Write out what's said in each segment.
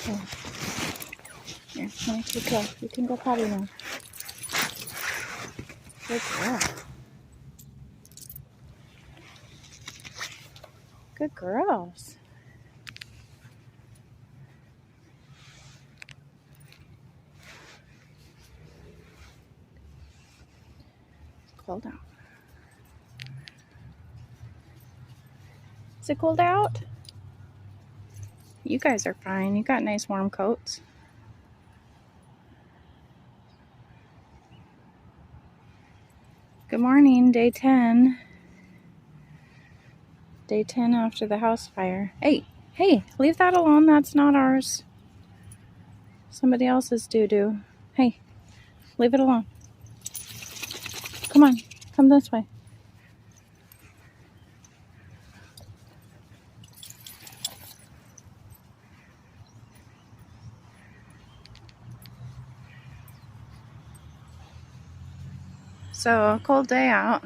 Here, let me take care. You can go potty now. Good girl. Good girls. Cold out. Is it cold out? You guys are fine. You got nice warm coats. Good morning, day 10. Day 10 after the house fire. Hey, leave that alone. That's not ours. Somebody else's doo-doo. Hey, leave it alone. Come on, come this way. So, a cold day out.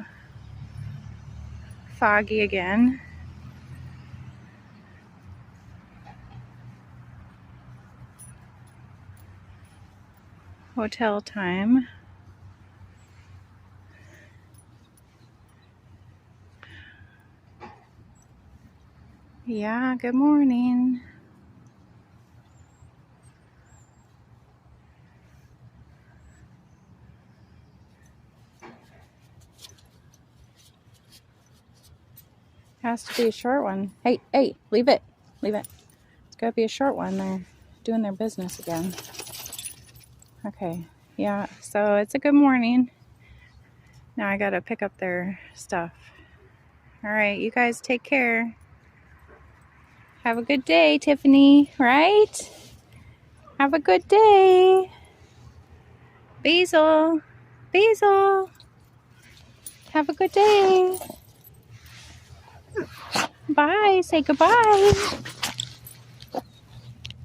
Foggy again. Hotel time. Yeah, good morning. Has to be a short one. Hey, leave it. Leave it. It's gotta be a short one. They're doing their business again. Okay, yeah, so it's a good morning. Now I gotta pick up their stuff. All right, you guys take care. Have a good day, Tiffany, right? Have a good day. Basil, have a good day. Bye, say goodbye.